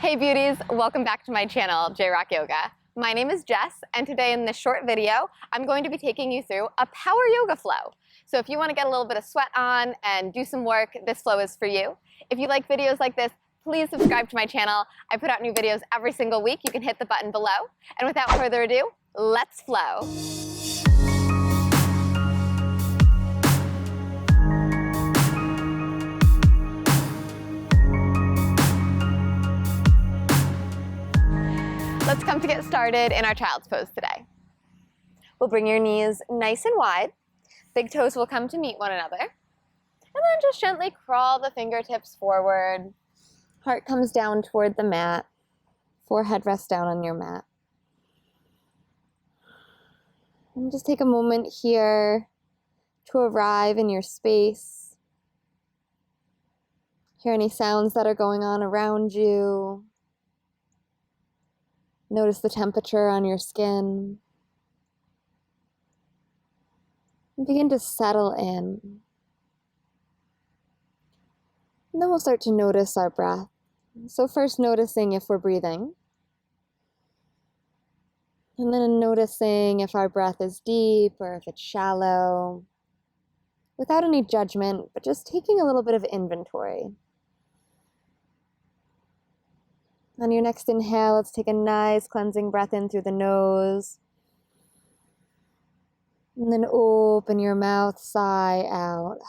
Hey beauties, welcome back to my channel, J-Rock Yoga. My name is Jess, and today in this short video, I'm going to be taking you through a power yoga flow. So if you want to get a little bit of sweat on and do some work, this flow is for you. If you like videos like this, please subscribe to my channel. I put out new videos every single week. You can hit the button below. And without further ado, let's flow. Let's come to get started in our child's pose today. We'll bring your knees nice and wide. Big toes will come to meet one another. And then just gently crawl the fingertips forward. Heart comes down toward the mat. Forehead rests down on your mat. And just take a moment here to arrive in your space. Hear any sounds that are going on around you. Notice the temperature on your skin. And begin to settle in. And then we'll start to notice our breath. So first noticing if we're breathing. And then noticing if our breath is deep or if it's shallow. Without any judgment, but just taking a little bit of inventory. On your next inhale, let's take a nice cleansing breath in through the nose. And then open your mouth, sigh out.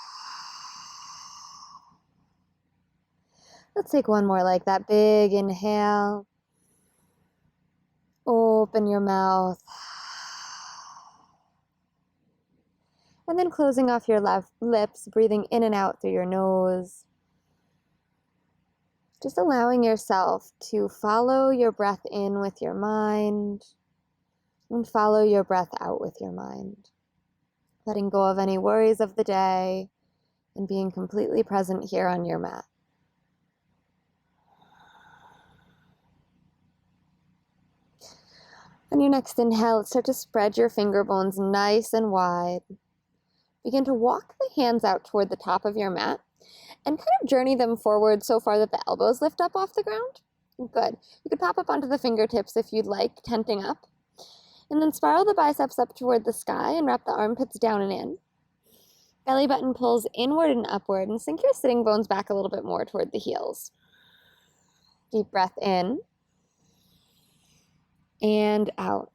Let's take one more like that. Big inhale. Open your mouth. And then closing off your left lips, breathing in and out through your nose. Just allowing yourself to follow your breath in with your mind and follow your breath out with your mind. Letting go of any worries of the day and being completely present here on your mat. On your next inhale, start to spread your finger bones nice and wide. Begin to walk the hands out toward the top of your mat. And kind of journey them forward so far that the elbows lift up off the ground. Good. You could pop up onto the fingertips if you'd like, tenting up. And then spiral the biceps up toward the sky and wrap the armpits down and in. Belly button pulls inward and upward and sink your sitting bones back a little bit more toward the heels. Deep breath in and out.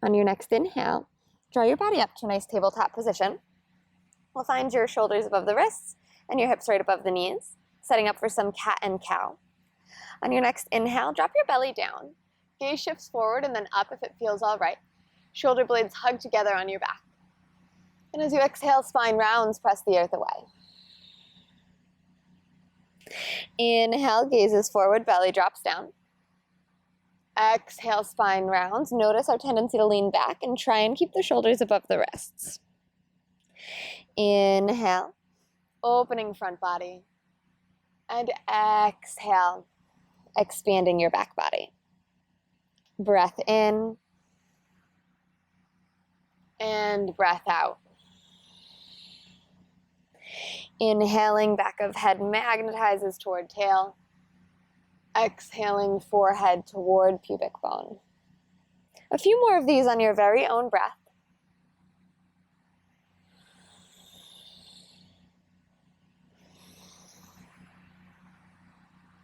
On your next inhale, draw your body up to a nice tabletop position. We'll find your shoulders above the wrists and your hips right above the knees, setting up for some cat and cow. On your next inhale, drop your belly down. Gaze shifts forward and then up if it feels all right. Shoulder blades hug together on your back. And as you exhale, spine rounds, press the earth away. Inhale, gazes forward, belly drops down. Exhale, spine rounds. Notice our tendency to lean back and try and keep the shoulders above the wrists. Inhale, opening front body, and exhale, expanding your back body. Breath in, and breath out. Inhaling, back of head magnetizes toward tail. Exhaling, forehead toward pubic bone. A few more of these on your very own breath.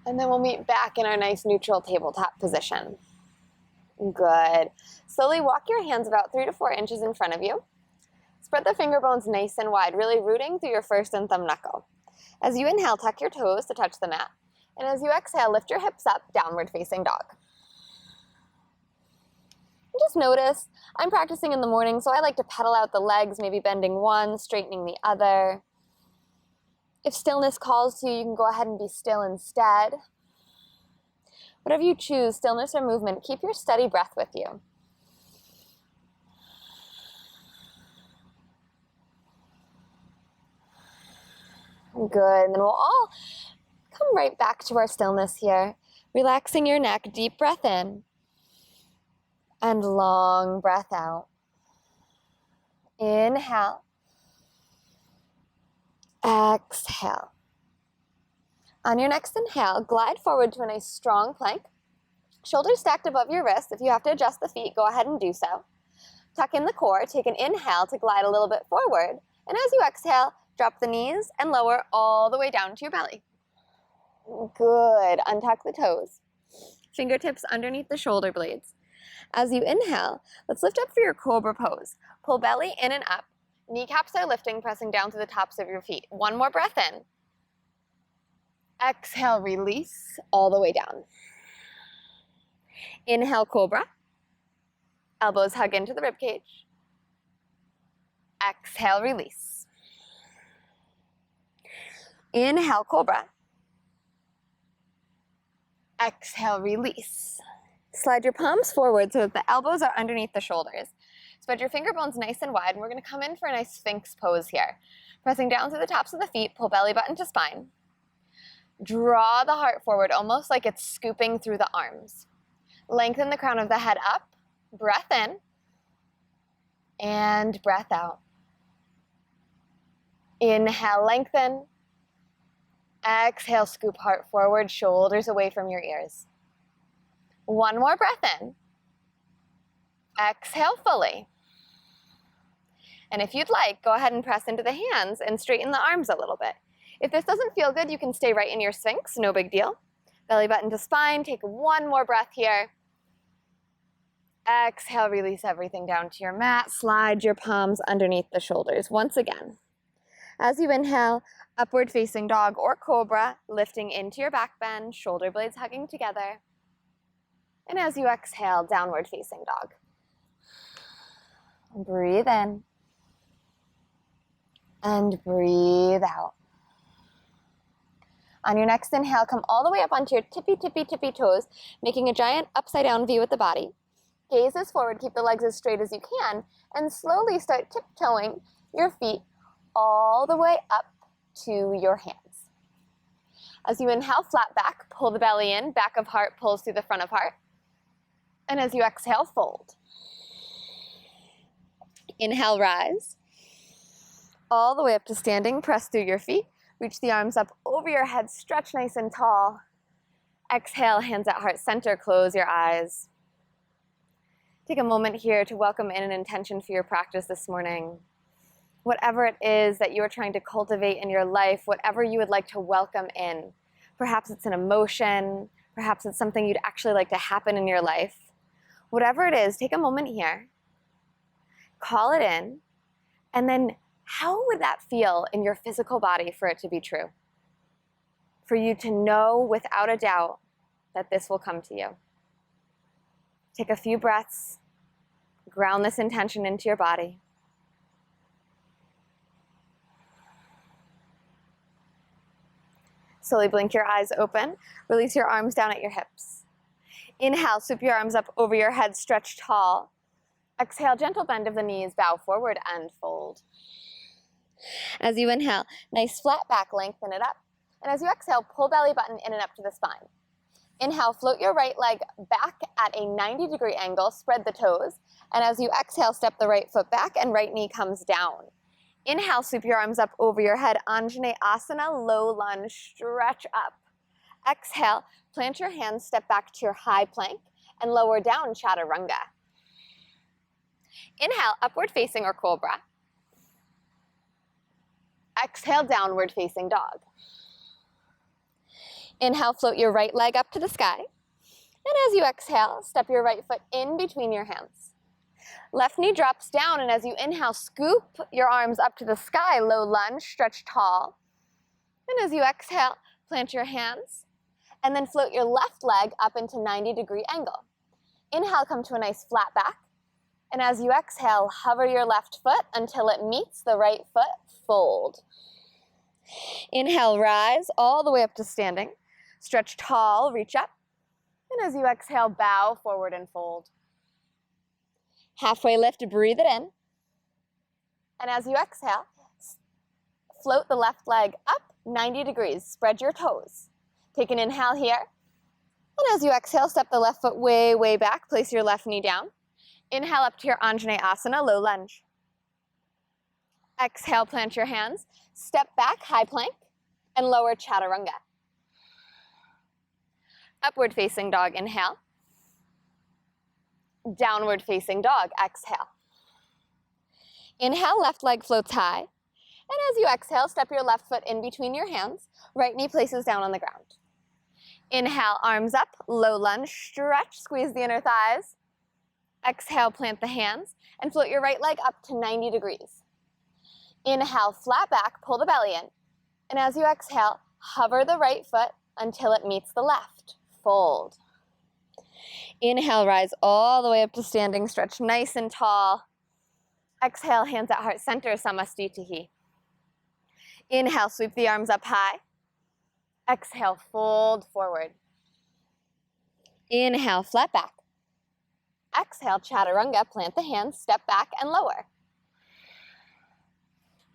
And then we'll meet back in our nice neutral tabletop position. Good. Slowly walk your hands about 3 to 4 inches in front of you. Spread the finger bones nice and wide, really rooting through your first and thumb knuckle. As you inhale, tuck your toes to touch the mat. And as you exhale, lift your hips up, downward facing dog. And just notice, I'm practicing in the morning, so I like to pedal out the legs, maybe bending one, straightening the other. If stillness calls to you, you can go ahead and be still instead. Whatever you choose, stillness or movement, keep your steady breath with you. Good, and then we'll all come right back to our stillness here. Relaxing your neck, deep breath in, and long breath out. Inhale. Exhale. On your next inhale, glide forward to a nice strong plank. Shoulders stacked above your wrists. If you have to adjust the feet, go ahead and do so. Tuck in the core, take an inhale to glide a little bit forward. And as you exhale, drop the knees and lower all the way down to your belly. Good. Untuck the toes. Fingertips underneath the shoulder blades. As you inhale, let's lift up for your cobra pose. Pull belly in and up. Kneecaps are lifting, pressing down to the tops of your feet. One more breath in. Exhale, release all the way down. Inhale, cobra. Elbows hug into the ribcage. Exhale, release. Inhale, cobra. Exhale, release. Slide your palms forward so that the elbows are underneath the shoulders. Spread your finger bones nice and wide, and we're going to come in for a nice Sphinx pose here. Pressing down through the tops of the feet, pull belly button to spine. Draw the heart forward, almost like it's scooping through the arms. Lengthen the crown of the head up. Breath in. And breath out. Inhale, lengthen. Exhale, scoop heart forward, shoulders away from your ears. One more breath in. Exhale fully. And if you'd like, go ahead and press into the hands and straighten the arms a little bit. If this doesn't feel good, you can stay right in your Sphinx, no big deal. Belly button to spine, take one more breath here. Exhale, release everything down to your mat. Slide your palms underneath the shoulders once again. As you inhale, upward facing dog or cobra, lifting into your back bend, shoulder blades hugging together. And as you exhale, downward facing dog. Breathe in. And breathe out. On your next inhale, come all the way up onto your tippy toes, making a giant upside down V with the body. Gaze is forward, keep the legs as straight as you can, and slowly start tiptoeing your feet all the way up to your hands. As you inhale, flat back, pull the belly in, back of heart pulls through the front of heart. And as you exhale, fold. Inhale, rise. All the way up to standing, press through your feet. Reach the arms up over your head, stretch nice and tall. Exhale, hands at heart center, close your eyes. Take a moment here to welcome in an intention for your practice this morning. Whatever it is that you are trying to cultivate in your life, whatever you would like to welcome in. Perhaps it's an emotion, perhaps it's something you'd actually like to happen in your life. Whatever it is, take a moment here, call it in, and then how would that feel in your physical body for it to be true? For you to know without a doubt that this will come to you. Take a few breaths, ground this intention into your body. Slowly blink your eyes open, release your arms down at your hips. Inhale, swoop your arms up over your head, stretch tall. Exhale, gentle bend of the knees, bow forward and fold. As you inhale, nice flat back, lengthen it up. And as you exhale, pull belly button in and up to the spine. Inhale, float your right leg back at a 90-degree angle, spread the toes. And as you exhale, step the right foot back and right knee comes down. Inhale, sweep your arms up over your head, Anjaneyasana, low lunge, stretch up. Exhale, plant your hands, step back to your high plank, and lower down, chaturanga. Inhale, upward facing or cobra. Exhale, downward facing dog. Inhale, float your right leg up to the sky. And as you exhale, step your right foot in between your hands. Left knee drops down, and as you inhale, scoop your arms up to the sky, low lunge, stretch tall. And as you exhale, plant your hands, and then float your left leg up into 90-degree angle. Inhale, come to a nice flat back. And as you exhale, hover your left foot until it meets the right foot, fold. Inhale, rise all the way up to standing. Stretch tall, reach up. And as you exhale, bow forward and fold. Halfway lift, breathe it in. And as you exhale, float the left leg up 90 degrees. Spread your toes. Take an inhale here. And as you exhale, step the left foot way, way back. Place your left knee down. Inhale up to your Anjaneyasana, low lunge. Exhale, plant your hands. Step back, high plank, and lower chaturanga. Upward facing dog, inhale. Downward facing dog, exhale. Inhale, left leg floats high. And as you exhale, step your left foot in between your hands. Right knee places down on the ground. Inhale, arms up, low lunge, stretch, squeeze the inner thighs. Exhale, plant the hands, and float your right leg up to 90 degrees. Inhale, flat back, pull the belly in. And as you exhale, hover the right foot until it meets the left. Fold. Inhale, rise all the way up to standing, stretch nice and tall. Exhale, hands at heart center, Samastitihi. Inhale, sweep the arms up high. Exhale, fold forward. Inhale, flat back. Exhale, chaturanga, plant the hands, step back and lower.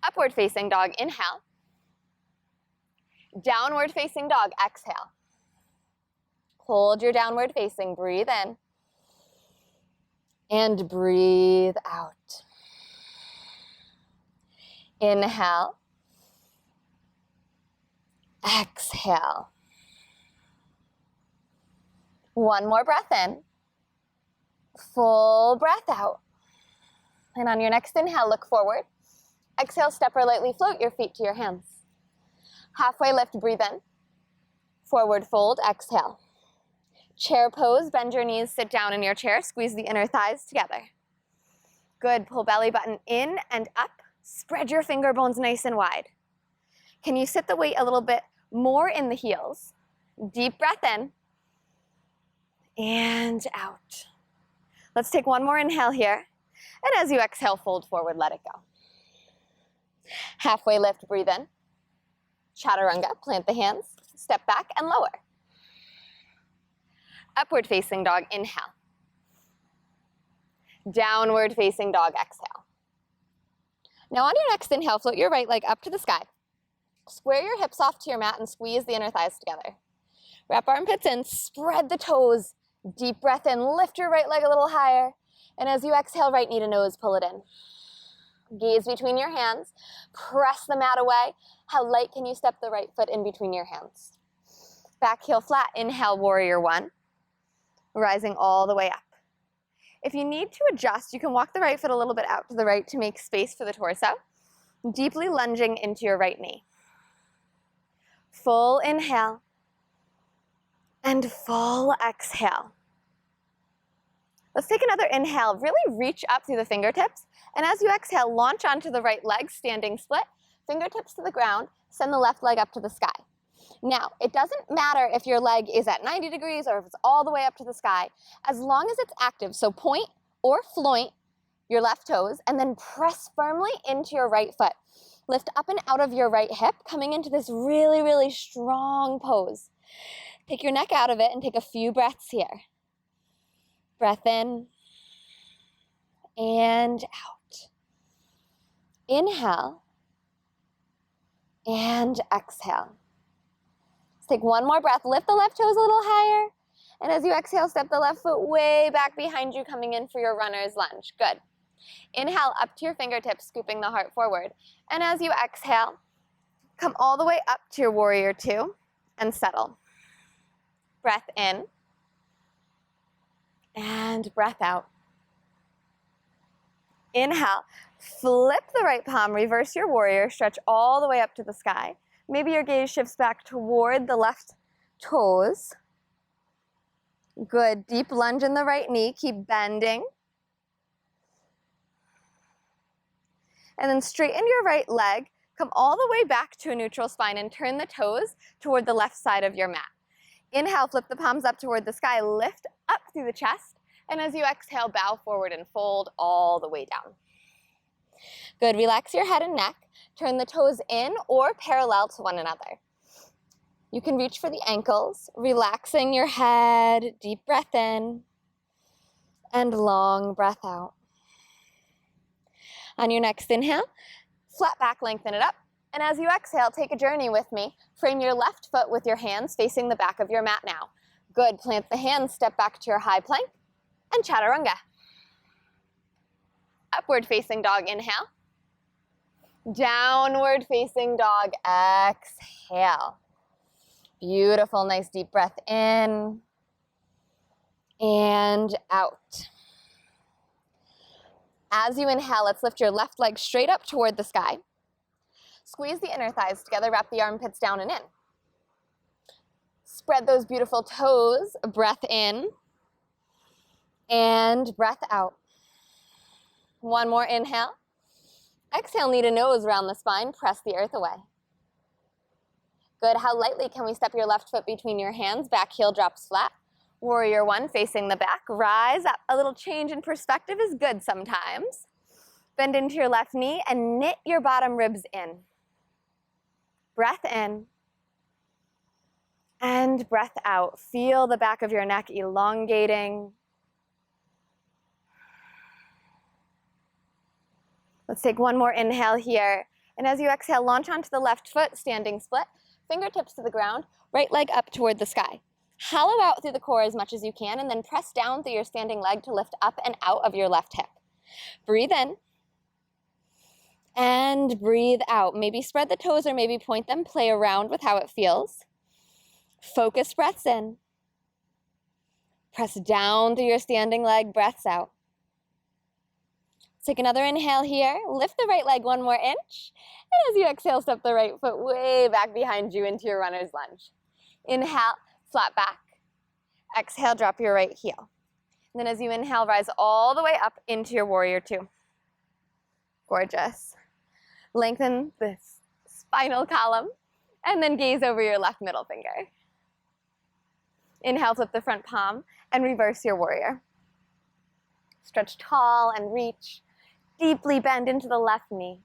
Upward facing dog, inhale. Downward facing dog, exhale. Hold your downward facing, breathe in. And breathe out. Inhale. Exhale. One more breath in. Full breath out. And on your next inhale, look forward. Exhale, step or lightly float your feet to your hands. Halfway lift, breathe in. Forward fold, exhale. Chair pose, bend your knees, sit down in your chair, squeeze the inner thighs together. Good, pull belly button in and up. Spread your finger bones nice and wide. Can you sit the weight a little bit more in the heels? Deep breath in and out. Let's take one more inhale here. And as you exhale, fold forward, let it go. Halfway lift, breathe in. Chaturanga, plant the hands, step back and lower. Upward facing dog, inhale. Downward facing dog, exhale. Now on your next inhale, float your right leg up to the sky. Square your hips off to your mat and squeeze the inner thighs together. Wrap armpits in, spread the toes. Deep breath in, lift your right leg a little higher. And as you exhale, right knee to nose, pull it in. Gaze between your hands, press the mat away. How light can you step the right foot in between your hands? Back heel flat, inhale, warrior one. Rising all the way up. If you need to adjust, you can walk the right foot a little bit out to the right to make space for the torso. Deeply lunging into your right knee. Full inhale. And full exhale. Let's take another inhale. Really reach up through the fingertips. And as you exhale, launch onto the right leg, standing split. Fingertips to the ground. Send the left leg up to the sky. Now, it doesn't matter if your leg is at 90 degrees or if it's all the way up to the sky, as long as it's active. So point or floint your left toes and then press firmly into your right foot. Lift up and out of your right hip, coming into this really, really strong pose. Take your neck out of it and take a few breaths here. Breath in and out. Inhale and exhale. Take one more breath. Lift the left toes a little higher. And as you exhale, step the left foot way back behind you, coming in for your runner's lunge. Good. Inhale up to your fingertips, scooping the heart forward. And as you exhale, come all the way up to your warrior two and settle. Breath in. And breath out. Inhale. Flip the right palm, reverse your warrior, stretch all the way up to the sky. Maybe your gaze shifts back toward the left toes. Good. Deep lunge in the right knee. Keep bending. And then straighten your right leg. Come all the way back to a neutral spine and turn the toes toward the left side of your mat. Inhale, flip the palms up toward the sky. Lift up through the chest. And as you exhale, bow forward and fold all the way down. Good. Relax your head and neck. Turn the toes in or parallel to one another. You can reach for the ankles, relaxing your head, deep breath in, and long breath out. On your next inhale, flat back, lengthen it up. And as you exhale, take a journey with me. Frame your left foot with your hands facing the back of your mat now. Good. Plant the hands, step back to your high plank, and chaturanga. Upward facing dog, inhale. Downward facing dog, exhale. Beautiful, nice deep breath in and out. As you inhale, let's lift your left leg straight up toward the sky. Squeeze the inner thighs together, wrap the armpits down and in. Spread those beautiful toes, breath in and breath out. One more inhale. Exhale, knee to nose around the spine, press the earth away. Good, how lightly can we step your left foot between your hands, back heel drops flat. Warrior one, facing the back, rise up. A little change in perspective is good sometimes. Bend into your left knee and knit your bottom ribs in. Breath in and breath out. Feel the back of your neck elongating. Let's take one more inhale here. And as you exhale, launch onto the left foot, standing split. Fingertips to the ground, right leg up toward the sky. Hollow out through the core as much as you can, and then press down through your standing leg to lift up and out of your left hip. Breathe in and breathe out. Maybe spread the toes or maybe point them. Play around with how it feels. Focus breaths in. Press down through your standing leg, breaths out. Take another inhale here. Lift the right leg one more inch. And as you exhale, step the right foot way back behind you into your runner's lunge. Inhale, flat back. Exhale, drop your right heel. And then as you inhale, rise all the way up into your warrior two. Gorgeous. Lengthen the spinal column and then gaze over your left middle finger. Inhale, flip the front palm and reverse your warrior. Stretch tall and reach. Deeply bend into the left knee.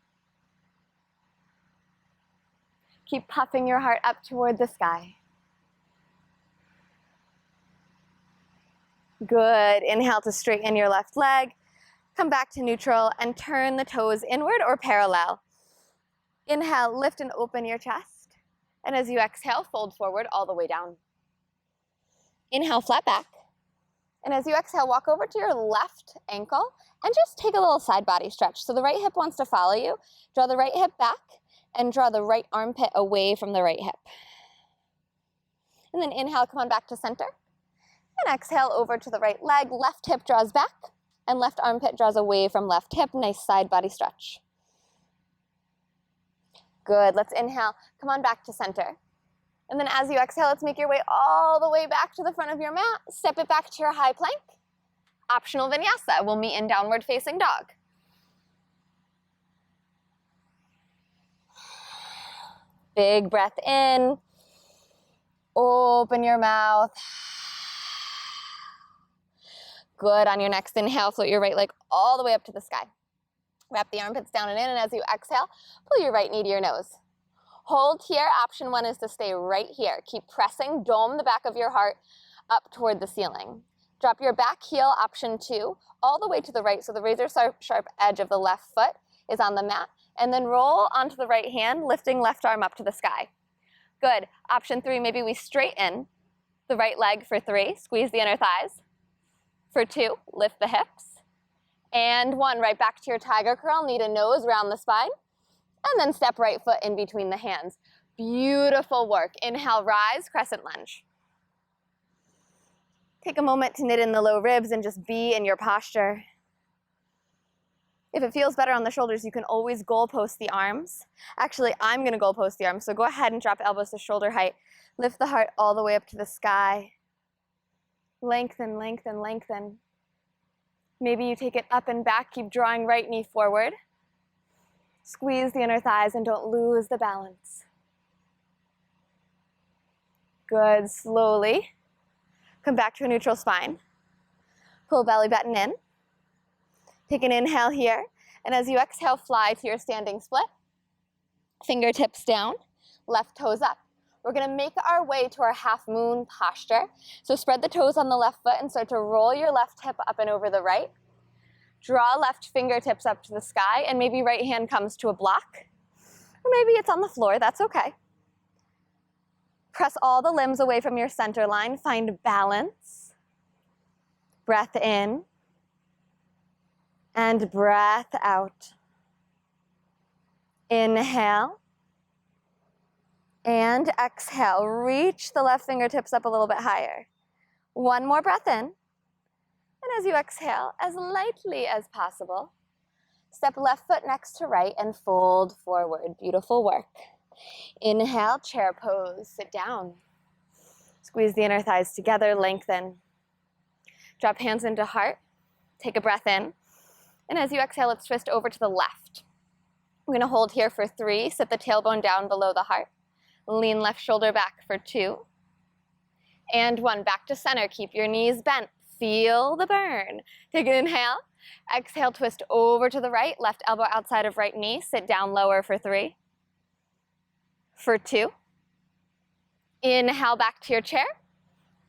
Keep puffing your heart up toward the sky. Good. Inhale to straighten your left leg. Come back to neutral and turn the toes inward or parallel. Inhale, lift and open your chest. And as you exhale, fold forward all the way down. Inhale, flat back. And as you exhale, walk over to your left ankle and just take a little side body stretch. So the right hip wants to follow you. Draw the right hip back and draw the right armpit away from the right hip. And then inhale, come on back to center. And exhale over to the right leg. Left hip draws back and left armpit draws away from left hip. Nice side body stretch. Good. Let's inhale. Come on back to center. And then as you exhale, let's make your way all the way back to the front of your mat. Step it back to your high plank. Optional vinyasa. We'll meet in downward facing dog. Big breath in. Open your mouth. Good. On your next inhale, float your right leg all the way up to the sky. Wrap the armpits down and in, and as you exhale, pull your right knee to your nose. Hold here. Option one is to stay right here. Keep pressing. Dome the back of your heart up toward the ceiling. Drop your back heel, option two, all the way to the right, so the razor sharp edge of the left foot is on the mat, and then roll onto the right hand, lifting left arm up to the sky. Good. Option three, maybe we straighten the right leg for three. Squeeze the inner thighs. For two, lift the hips. And one, right back to your tiger curl, knee to nose, round the spine. And then step right foot in between the hands. Beautiful work. Inhale, rise, crescent lunge. Take a moment to knit in the low ribs and just be in your posture. If it feels better on the shoulders, you can always goalpost the arms. Actually, I'm going to goalpost the arms, so go ahead and drop elbows to shoulder height. Lift the heart all the way up to the sky. Lengthen, lengthen, lengthen. Maybe you take it up and back, keep drawing right knee forward. Squeeze the inner thighs and don't lose the balance. Good, slowly. Come back to a neutral spine. Pull belly button in. Take an inhale here. And as you exhale, fly to your standing split. Fingertips down, left toes up. We're going to make our way to our half moon posture. So spread the toes on the left foot and start to roll your left hip up and over the right. Draw left fingertips up to the sky, and maybe right hand comes to a block. Or maybe it's on the floor, that's okay. Press all the limbs away from your center line. Find balance. Breath in. And breath out. Inhale. And exhale, reach the left fingertips up a little bit higher. One more breath in. And as you exhale, as lightly as possible, step left foot next to right and fold forward. Beautiful work. Inhale, chair pose, sit down. Squeeze the inner thighs together, lengthen. Drop hands into heart. Take a breath in. And as you exhale, let's twist over to the left. We're gonna hold here for 3. Sit the tailbone down below the heart. Lean left shoulder back for 2. And 1, back to center. Keep your knees bent. Feel the burn. Take an inhale. Exhale, twist over to the right. Left elbow outside of right knee. Sit down lower for 3. For 2. Inhale back to your chair.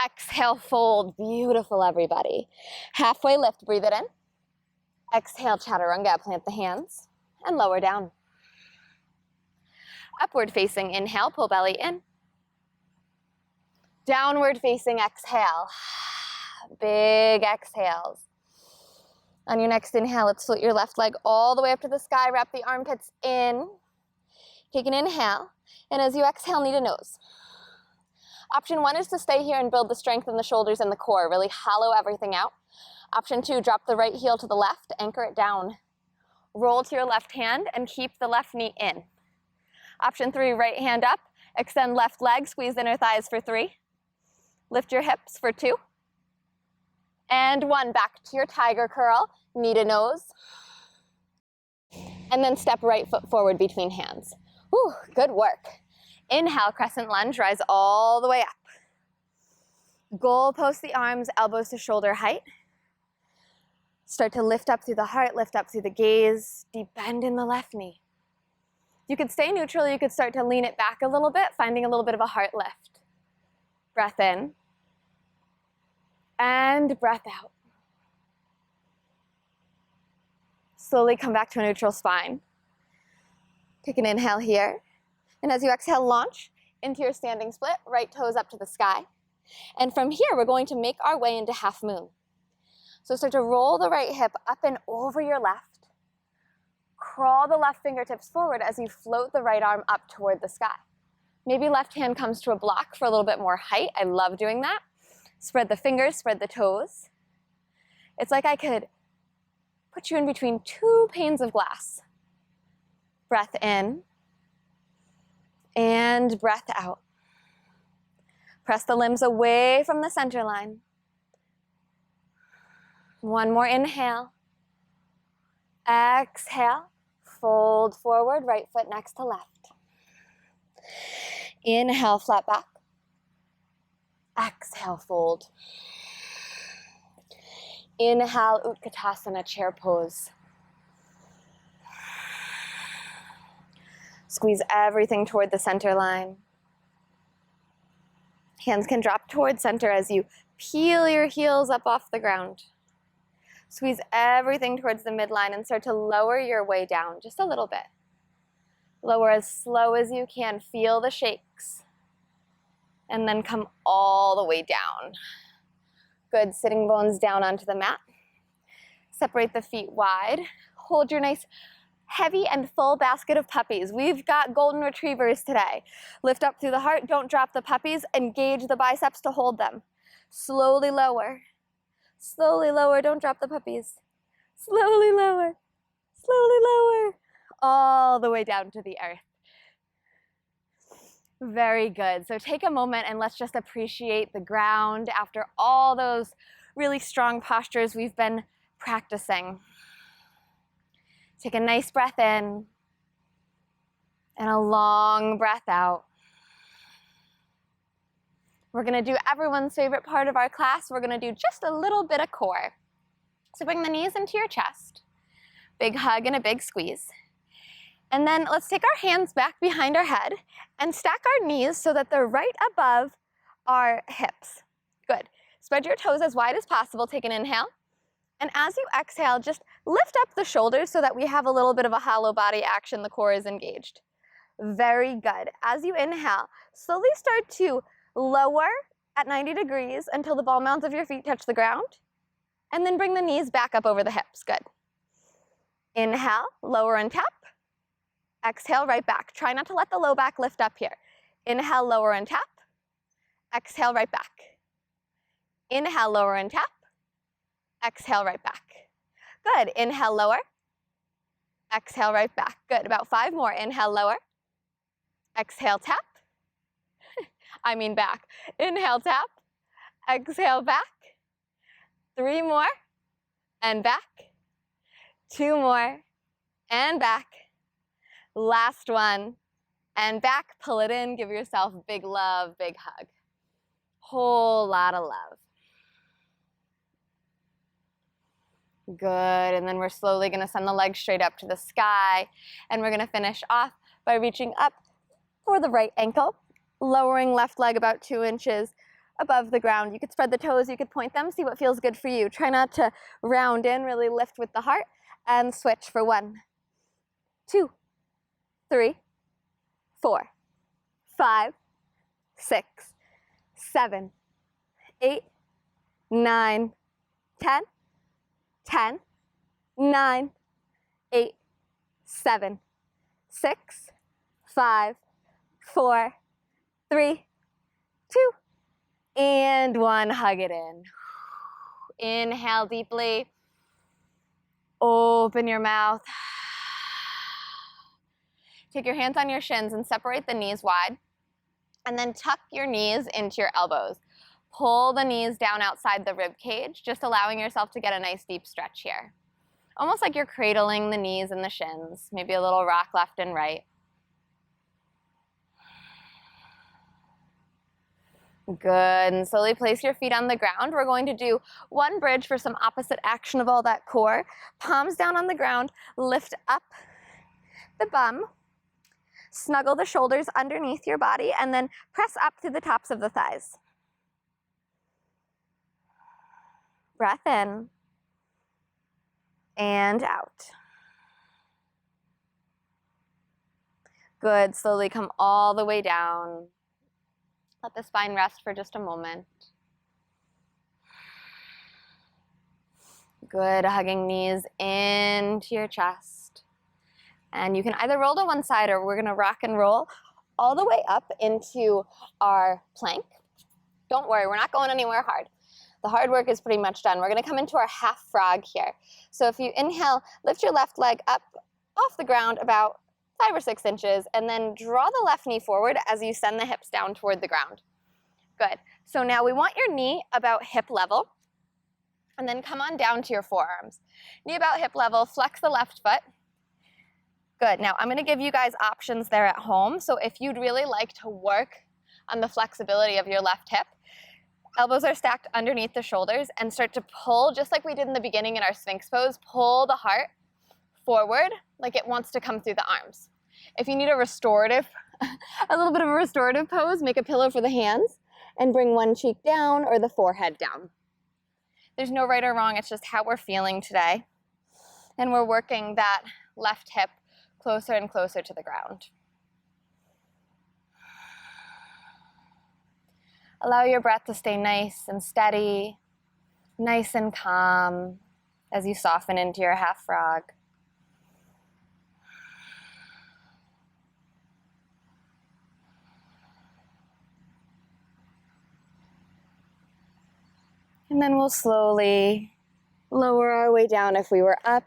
Exhale, fold. Beautiful, everybody. Halfway lift, breathe it in. Exhale, chaturanga, plant the hands and lower down. Upward facing inhale, pull belly in. Downward facing exhale. Big exhales. On your next inhale, let's float your left leg all the way up to the sky. Wrap the armpits in. Take an inhale. And as you exhale, knee to nose. Option 1 is to stay here and build the strength in the shoulders and the core. Really hollow everything out. Option 2, drop the right heel to the left, anchor it down. Roll to your left hand and keep the left knee in. Option 3, right hand up, extend left leg, squeeze inner thighs for 3. Lift your hips for 2. And 1, back to your tiger curl, knee to nose. And then step right foot forward between hands. Whew, good work. Inhale, crescent lunge, rise all the way up. Goalpost the arms, elbows to shoulder height. Start to lift up through the heart, lift up through the gaze, deep bend in the left knee. You could stay neutral, you could start to lean it back a little bit, finding a little bit of a heart lift. Breath in. And breath out. Slowly come back to a neutral spine. Take an inhale here. And as you exhale, launch into your standing split, right toes up to the sky. And from here, we're going to make our way into half moon. So start to roll the right hip up and over your left. Crawl the left fingertips forward as you float the right arm up toward the sky. Maybe left hand comes to a block for a little bit more height. I love doing that. Spread the fingers, spread the toes. It's like I could put you in between 2 panes of glass. Breath in. And breath out. Press the limbs away from the center line. 1 more inhale. Exhale. Fold forward, right foot next to left. Inhale, flat back. Exhale, fold. Inhale, Utkatasana, chair pose. Squeeze everything toward the center line. Hands can drop toward center as you peel your heels up off the ground. Squeeze everything towards the midline and start to lower your way down just a little bit. Lower as slow as you can. Feel the shakes. And then come all the way down. Good, sitting bones down onto the mat. Separate the feet wide. Hold your nice heavy and full basket of puppies. We've got golden retrievers today. Lift up through the heart, don't drop the puppies, engage the biceps to hold them. Slowly lower, don't drop the puppies. Slowly lower, all the way down to the earth. Very good. So take a moment and let's just appreciate the ground after all those really strong postures we've been practicing. Take a nice breath in and a long breath out. We're going to do everyone's favorite part of our class. We're going to do just a little bit of core. So bring the knees into your chest. Big hug and a big squeeze. And then let's take our hands back behind our head and stack our knees so that they're right above our hips. Good. Spread your toes as wide as possible. Take an inhale. And as you exhale, just lift up the shoulders so that we have a little bit of a hollow body action. The core is engaged. Very good. As you inhale, slowly start to lower at 90 degrees until the ball mounds of your feet touch the ground. And then bring the knees back up over the hips. Good. Inhale, lower and tap. Exhale, right back. Try not to let the low back lift up here. Inhale, lower and tap. Exhale, right back. Inhale, lower and tap. Exhale, right back. Good. Inhale, lower. Exhale, right back. Good. About 5 more. Inhale, lower. Exhale, tap. I mean back. Inhale, tap. Exhale, back. 3 more. And back. 2 more. And back. Last one. And back. Pull it in. Give yourself big love, big hug. Whole lot of love. Good, and then we're slowly gonna send the legs straight up to the sky, and we're gonna finish off by reaching up for the right ankle, lowering left leg about 2 inches above the ground. You could spread the toes, you could point them, see what feels good for you. Try not to round in, really lift with the heart, and switch for 1, 2, 3, 4, 5, 6, 7, 8, 9, 10, 10, 9, 8, 7, 6, 5, 4, 3, 2, and 1. Hug it in. Inhale deeply. Open your mouth. Take your hands on your shins and separate the knees wide. And then tuck your knees into your elbows. Pull the knees down outside the rib cage, just allowing yourself to get a nice deep stretch here. Almost like you're cradling the knees and the shins, maybe a little rock left and right. Good, and slowly place your feet on the ground. We're going to do 1 bridge for some opposite action of all that core. Palms down on the ground, lift up the bum, snuggle the shoulders underneath your body, and then press up through the tops of the thighs. Breath in and out. Good, slowly come all the way down. Let the spine rest for just a moment. Good, hugging knees into your chest. And you can either roll to one side or we're gonna rock and roll all the way up into our plank. Don't worry, we're not going anywhere hard. The hard work is pretty much done. We're gonna come into our half frog here. So if you inhale, lift your left leg up off the ground about 5 or 6 inches, and then draw the left knee forward as you send the hips down toward the ground. Good. So now we want your knee about hip level, and then come on down to your forearms. Knee about hip level, flex the left foot. Good. Now I'm gonna give you guys options there at home. So if you'd really like to work on the flexibility of your left hip, elbows are stacked underneath the shoulders and start to pull, just like we did in the beginning in our Sphinx pose, pull the heart forward like it wants to come through the arms. If you need a restorative, a little bit of a restorative pose, make a pillow for the hands and bring one cheek down or the forehead down. There's no right or wrong, it's just how we're feeling today. And we're working that left hip closer and closer to the ground. Allow your breath to stay nice and steady, nice and calm as you soften into your half frog. And then we'll slowly lower our way down if we were up.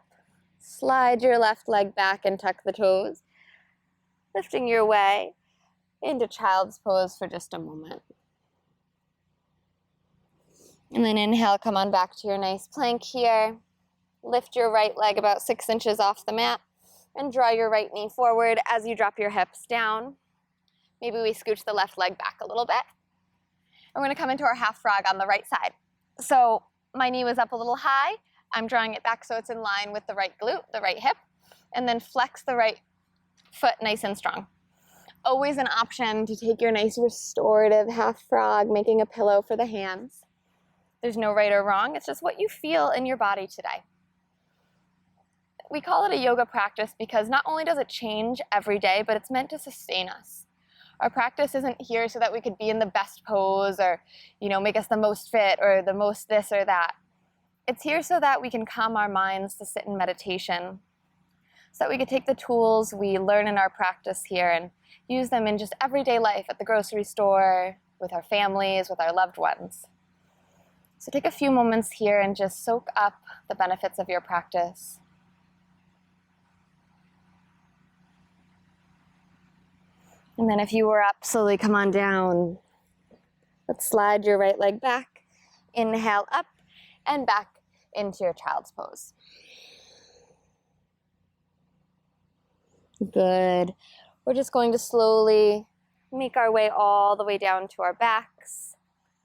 Slide your left leg back and tuck the toes, lifting your way into child's pose for just a moment. And then inhale, come on back to your nice plank here. Lift your right leg about 6 inches off the mat and draw your right knee forward as you drop your hips down. Maybe we scooch the left leg back a little bit. And we're gonna come into our half frog on the right side. So my knee was up a little high. I'm drawing it back so it's in line with the right glute, the right hip, and then flex the right foot nice and strong. Always an option to take your nice restorative half frog, making a pillow for the hands. There's no right or wrong, it's just what you feel in your body today. We call it a yoga practice because not only does it change every day, but it's meant to sustain us. Our practice isn't here so that we could be in the best pose or, make us the most fit or the most this or that. It's here so that we can calm our minds to sit in meditation, so that we could take the tools we learn in our practice here and use them in just everyday life at the grocery store, with our families, with our loved ones. So take a few moments here and just soak up the benefits of your practice. And then if you were up, slowly come on down. Let's slide your right leg back. Inhale up and back into your child's pose. Good. We're just going to slowly make our way all the way down to our backs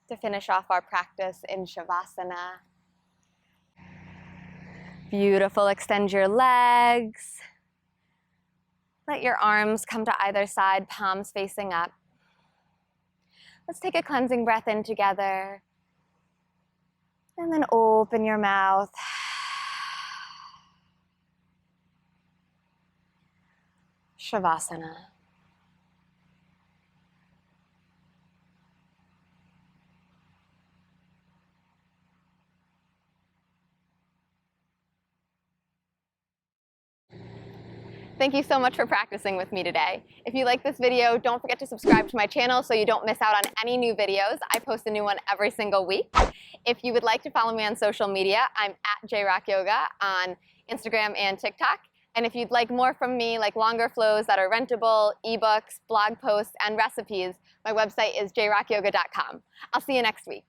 to finish off our practice in shavasana. Beautiful. Extend your legs. Let your arms come to either side, palms facing up. Let's take a cleansing breath in together. And then open your mouth. Shavasana. Thank you so much for practicing with me today. If you like this video, don't forget to subscribe to my channel so you don't miss out on any new videos. I post a new one every single week. If you would like to follow me on social media, I'm at jrockyoga on Instagram and TikTok. And if you'd like more from me, like longer flows that are rentable, ebooks, blog posts, and recipes, my website is jrockyoga.com. I'll see you next week.